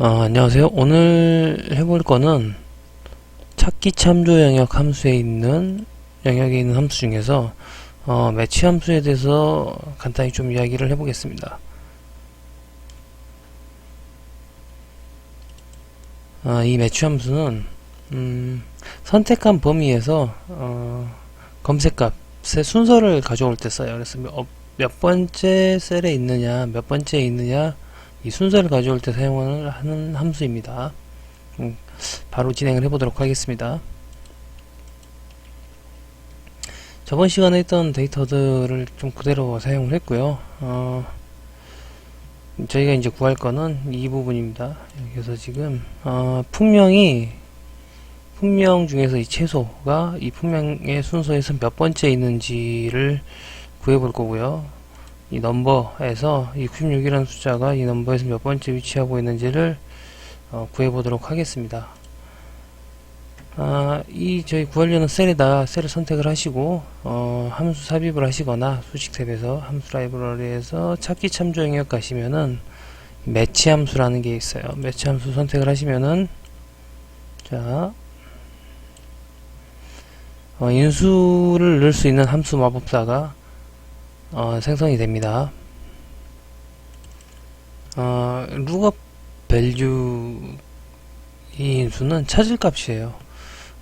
안녕하세요. 오늘 해볼 거는 찾기 참조 영역 함수에 있는 영역에 있는 함수 중에서 매치 함수에 대해서 간단히 좀 이야기를 해보겠습니다. 이 매치 함수는 선택한 범위에서 검색값의 순서를 가져올 때 써요. 그래서 몇 번째 셀에 있느냐, 몇 번째에 있느냐 이 순서를 가져올 때 사용을 하는 함수입니다. 바로 진행을 해보도록 하겠습니다. 저번 시간에 했던 데이터들을 좀 그대로 사용을 했고요. 저희가 이제 구할 거는 이 부분입니다. 그래서 지금 품명 중에서 이 채소가 이 품명의 순서에서 몇 번째 있는지를 구해볼 거고요. 이 넘버에서 이 96이라는 숫자가 이 넘버에서 몇 번째 위치하고 있는지를 구해보도록 하겠습니다. 저희 구하려는 셀에다 셀을 선택을 하시고 함수 삽입을 하시거나 수식 탭에서 함수 라이브러리에서 찾기 참조 영역 가시면은 매치 함수라는 게 있어요. 매치 함수 선택을 하시면은 자 인수를 넣을 수 있는 함수 마법사가 생성이 됩니다. lookup value 이 인수는 찾을 값이에요.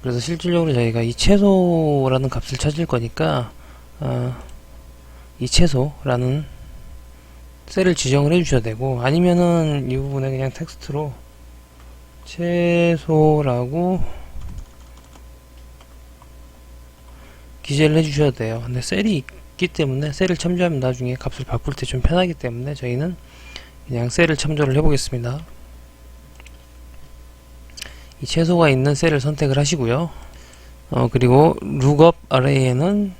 그래서 실질적으로 저희가 이 채소라는 값을 찾을 거니까 이 채소라는 셀을 지정을 해주셔야 되고, 아니면은 이 부분에 그냥 텍스트로 채소라고 기재를 해주셔야 돼요. 근데 셀이 있기 때문에 셀을 참조하면 나중에 값을 바꿀 때 좀 편하기 때문에 저희는 그냥 셀을 참조를 해보겠습니다. 이 채소가 있는 셀을 선택을 하시고요. 그리고 lookup array에는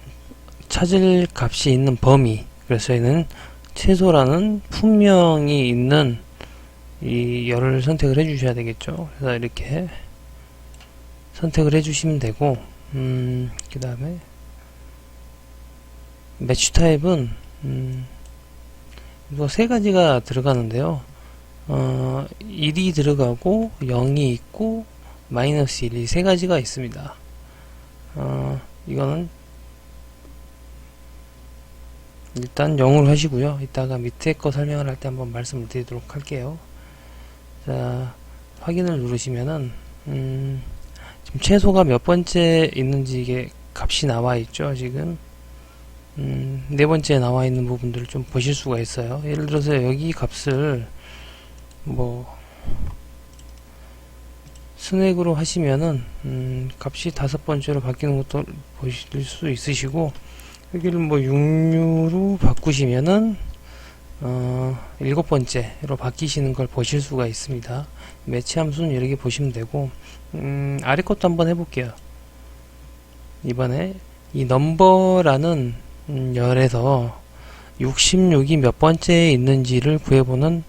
찾을 값이 있는 범위, 그래서 저희는 채소라는 품명이 있는 이 열을 선택을 해주셔야 되겠죠. 그래서 이렇게 선택을 해주시면 되고, 그 다음에 매치 타입은 이거 세 가지가 들어가는데요. 1이 들어가고 0이 있고 마이너스 1 이 세 가지가 있습니다. 이거는 일단 0으로 하시고요. 이따가 밑에 거 설명을 할 때 한번 말씀을 드리도록 할게요. 자, 확인을 누르시면은 지금 채소가 몇 번째 있는지 이게 값이 나와 있죠. 지금 네 번째에 나와 있는 부분들을 좀 보실 수가 있어요. 예를 들어서 여기 값을 스낵으로 하시면은 값이 다섯 번째로 바뀌는 것도 보실 수 있으시고, 여기를 6류로 바꾸시면은 일곱 번째로 바뀌시는 걸 보실 수가 있습니다. 매치 함수는 이렇게 보시면 되고, 아래 것도 한번 해볼게요. 이번에 이 넘버라는 열에서 66이 몇 번째에 있는지를 구해보는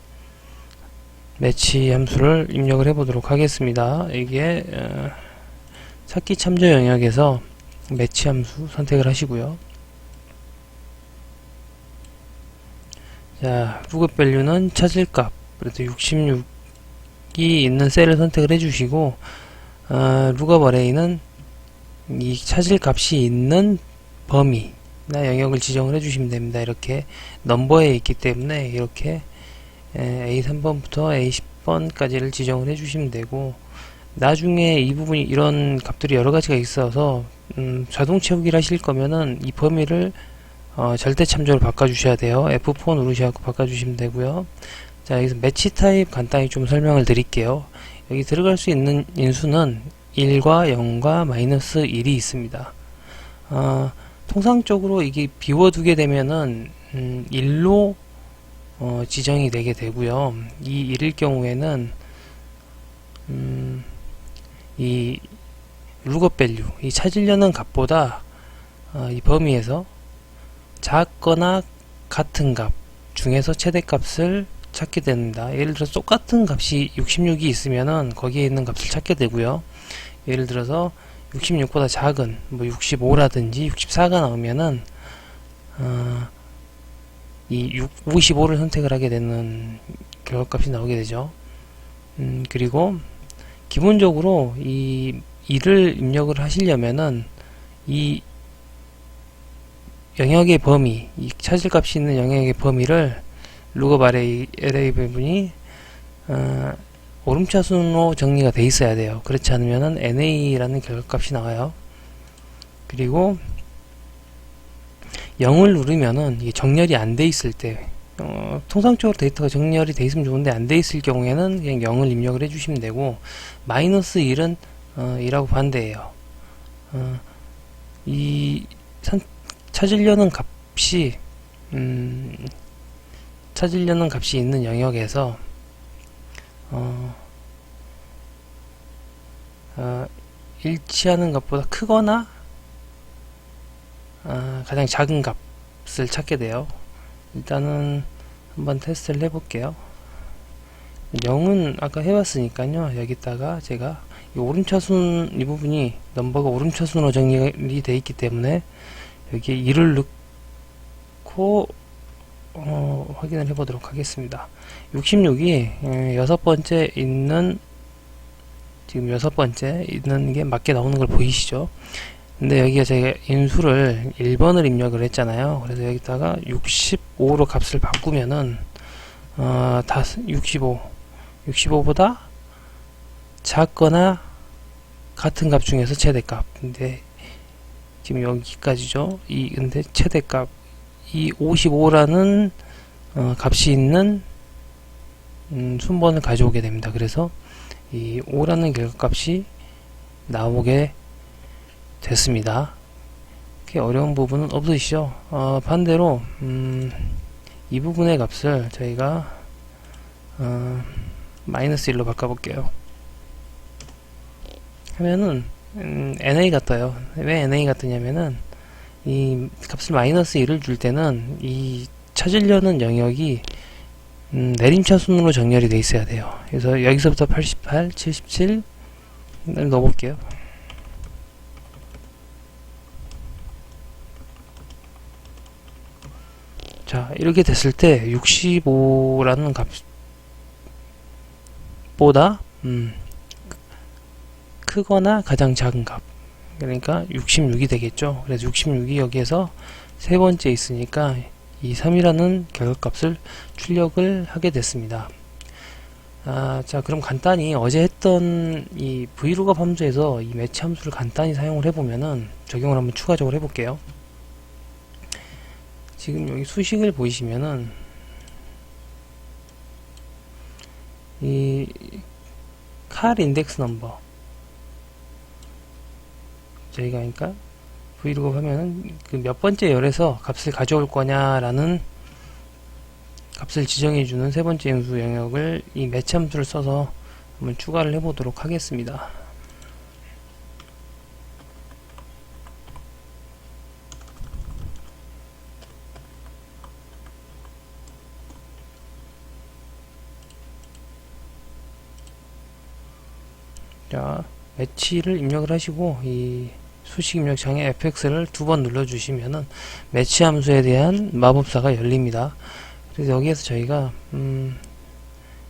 매치 함수를 입력을 해보도록 하겠습니다. 이게 찾기 참조 영역에서 매치 함수 선택을 하시고요. 자, lookup value는 찾을 값, 그래서 66이 있는 셀을 선택을 해주시고, lookup array는 이 찾을 값이 있는 범위나 영역을 지정을 해주시면 됩니다. 이렇게 넘버에 있기 때문에 이렇게 A3번부터 A10번까지를 지정을 해주시면 되고, 나중에 이 부분이 이런 값들이 여러 가지가 있어서 자동 채우기를 하실 거면은 이 범위를 절대 참조로 바꿔주셔야 돼요. F4 누르셔서 바꿔주시면 되고요. 자, 여기서 매치 타입 간단히 좀 설명을 드릴게요. 여기 들어갈 수 있는 인수는 1과 0과 마이너스 1이 있습니다. 통상적으로 이게 비워두게 되면은 1로 지정이 되게 되고요. 이 1일 경우에는 이 lookup value, 이 찾으려는 값보다 이 범위에서 작거나 같은 값 중에서 최대값을 찾게 됩니다. 예를 들어서 똑같은 값이 66이 있으면은 거기에 있는 값을 찾게 되고요. 예를 들어서 66보다 작은 65라든지 64가 나오면은 이 55를 선택을 하게 되는 결과값이 나오게 되죠. 그리고 기본적으로 이 일을 입력을 하시려면은 이 영역의 범위, 이 찾을 값이 있는 영역의 범위를 룩업 array 부분이 오름차순으로 정리가 돼 있어야 돼요. 그렇지 않으면은 NA라는 결과값이 나와요. 그리고 0을 누르면은 이게 정렬이 안 돼 있을 때, 통상적으로 데이터가 정렬이 돼 있으면 좋은데 안 돼 있을 경우에는 그냥 0을 입력을 해주시면 되고, 마이너스 1은 이라고 반대예요. 이 찾으려는 값이 있는 영역에서 일치하는 값보다 크거나 가장 작은 값을 찾게 돼요. 일단은 한번 테스트를 해볼게요. 0은 아까 해봤으니까요. 여기다가 제가 이 오름차순 이 부분이 넘버가 오름차순으로 정리가 되어 있기 때문에 여기에 1을 넣고 확인을 해보도록 하겠습니다. 66이 여섯 번째 있는 지금 여섯 번째 있는 게 맞게 나오는 걸 보이시죠? 근데 여기가 제가 인수를 1번을 입력을 했잖아요. 그래서 여기다가 65로 값을 바꾸면은 다 65보다 작거나 같은 값 중에서 최대값. 근데 지금 여기까지죠. 근데 최대값 이 55라는 값이 있는 순번을 가져오게 됩니다. 그래서 이 5라는 결과값이 나오게 됐습니다. 그렇게 어려운 부분은 없으시죠? 반대로 이 부분의 값을 저희가 마이너스 1로 바꿔볼게요. 하면은 NA가 떠요. 왜 NA가 뜨냐면은 이 값을 마이너스 1을 줄 때는 이 찾으려는 영역이 내림차순으로 정렬이 돼 있어야 돼요. 그래서 여기서부터 88, 77 넣어볼게요. 자, 이렇게 됐을 때 65라는 값보다 크거나 가장 작은 값, 그러니까 66이 되겠죠. 그래서 66이 여기에서 세 번째 있으니까 이 3이라는 결과값을 출력을 하게 됐습니다. 자, 그럼 간단히 어제 했던 이 vlookup 함수에서 이 매치 함수를 간단히 사용을 해보면은 적용을 한번 추가적으로 해볼게요. 지금 여기 수식을 보이시면은 이 car index number, 저희가 그러니까 vlookup 하면은 그 몇 번째 열에서 값을 가져올 거냐라는 값을 지정해주는 세 번째 인수 영역을 이 매치 함수를 써서 한번 추가를 해보도록 하겠습니다. 자, 매치를 입력을 하시고 이 수식 입력창에 fx를 두 번 눌러주시면은 매치 함수에 대한 마법사가 열립니다. 그래서 여기에서 저희가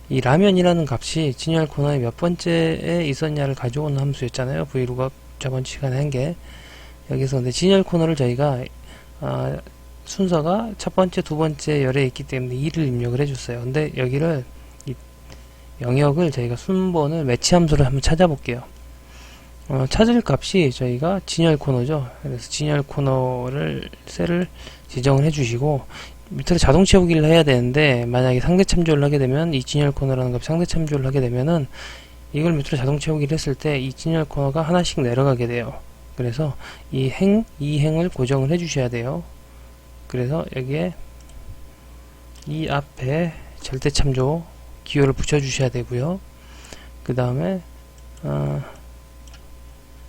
이 라면이라는 값이 진열 코너에 몇 번째에 있었냐를 가져오는 함수였잖아요. vlookup 저번 시간에 한 게. 여기서 근데 진열 코너를 저희가 순서가 첫 번째, 두 번째 열에 있기 때문에 2를 입력을 해줬어요. 근데 여기를 이 영역을 저희가 순번을 매치 함수를 한번 찾아볼게요. 찾을 값이 저희가 진열 코너죠. 그래서 진열 코너를 셀을 지정을 해주시고 밑으로 자동 채우기를 해야 되는데 만약에 상대 참조를 하게 되면 이 진열 코너라는 값이 상대 참조를 하게 되면은 이걸 밑으로 자동 채우기를 했을 때 이 진열 코너가 하나씩 내려가게 돼요. 그래서 이 행을 고정을 해주셔야 돼요. 그래서 여기에 이 앞에 절대 참조 기호를 붙여주셔야 되고요. 그 다음에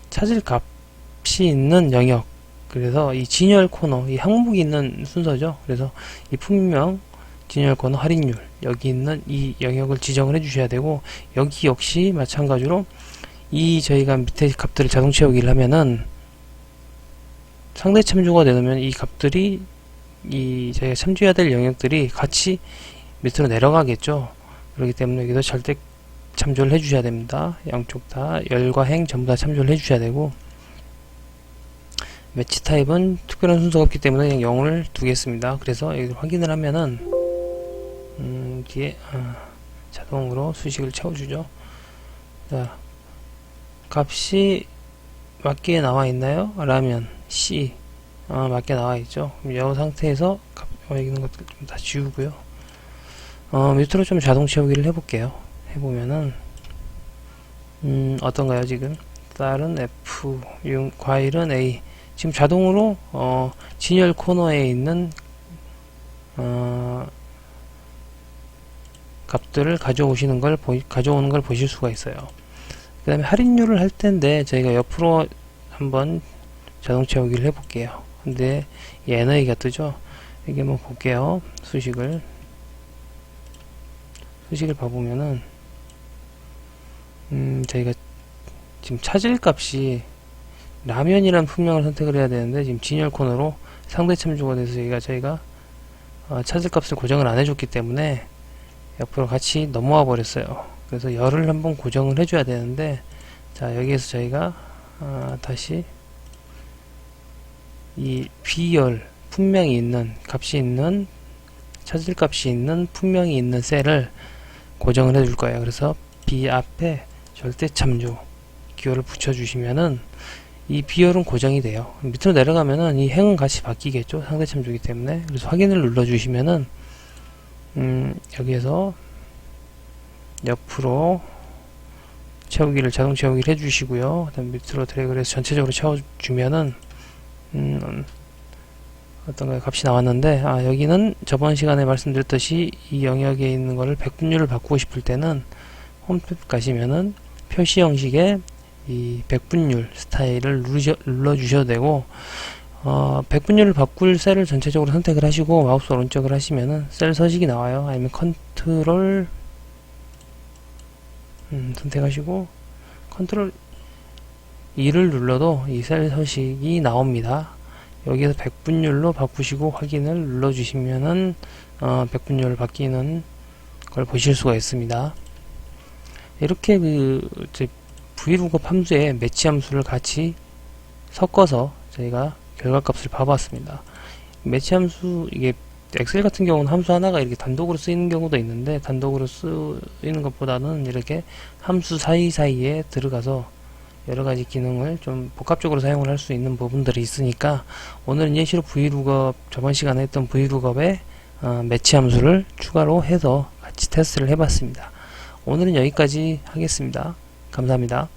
찾을 값이 있는 영역, 그래서 이 진열 코너, 이 항목이 있는 순서죠. 그래서 이 품명, 진열 코너, 할인율, 여기 있는 이 영역을 지정을 해주셔야 되고, 여기 역시 마찬가지로 이 저희가 밑에 값들을 자동 채우기를 하면은 상대 참조가 되면 이 값들이 이 저희가 참조해야 될 영역들이 같이 밑으로 내려가겠죠. 그렇기 때문에 여기서 절대 참조를 해주셔야 됩니다. 양쪽 다 열과 행 전부 다 참조를 해주셔야 되고, 매치 타입은 특별한 순서가 없기 때문에 그냥 0을 두겠습니다. 그래서 여기 확인을 하면은 뒤에 자동으로 수식을 채워주죠. 자, 값이 맞게 나와 있나요? 라면 C 맞게 나와 있죠. 이 상태에서 여기 있는 것들 좀 다 지우고요. 밑으로 좀 자동 채우기를 해볼게요. 해보면은 어떤가요? 지금 쌀은 F, 과일은 A. 지금 자동으로 진열 코너에 있는 값들을 가져오는 걸 보실 수가 있어요. 그 다음에 할인율을 할 텐데 저희가 옆으로 한번 자동 채우기를 해볼게요. 근데 이 NA가 뜨죠. 여기 한번 볼게요. 수식을 봐보면은 저희가 지금 찾을 값이 라면이란 품명을 선택을 해야 되는데 지금 진열 코너로 상대 참조가 돼서 저희가 찾을 값을 고정을 안 해줬기 때문에 옆으로 같이 넘어와 버렸어요. 그래서 열을 한번 고정을 해줘야 되는데, 자, 여기에서 저희가 다시 이 B열 분명히 있는 값이 있는 찾을 값이 있는 분명히 있는 셀을 고정을 해줄 거예요. 그래서 B 앞에 절대 참조 기호를 붙여주시면은 이 B열은 고정이 돼요. 밑으로 내려가면은 이 행은 같이 바뀌겠죠. 상대 참조이기 때문에. 그래서 확인을 눌러주시면은 여기에서 옆으로 자동 채우기를 해주시고요. 그다음 밑으로 드래그를 해서 전체적으로 채워주면은 어떤가요? 값이 나왔는데, 여기는 저번 시간에 말씀드렸듯이 이 영역에 있는 거를 백분율을 바꾸고 싶을 때는 홈탭 가시면은 표시 형식에 이 백분율 스타일을 눌러주셔도 되고, 백분율을 바꿀 셀을 전체적으로 선택을 하시고 마우스 오른쪽을 하시면은 셀 서식이 나와요. 아니면 컨트롤 선택하시고 컨트롤 2를 눌러도 이 셀 서식이 나옵니다. 여기에서 백분율로 바꾸시고 확인을 눌러주시면은 백분율 바뀌는 걸 보실 수가 있습니다. 이렇게 VLOOKUP 함수에 매치 함수를 같이 섞어서 저희가 결과값을 봐봤습니다. 매치 함수, 이게 엑셀 같은 경우는 함수 하나가 이렇게 단독으로 쓰이는 경우도 있는데, 단독으로 쓰이는 것보다는 이렇게 함수 사이사이에 들어가서 여러가지 기능을 좀 복합적으로 사용을 할 수 있는 부분들이 있으니까, 오늘은 예시로 저번 시간에 했던 VLOOKUP에 매치 함수를 추가로 해서 같이 테스트를 해봤습니다. 오늘은 여기까지 하겠습니다. 감사합니다.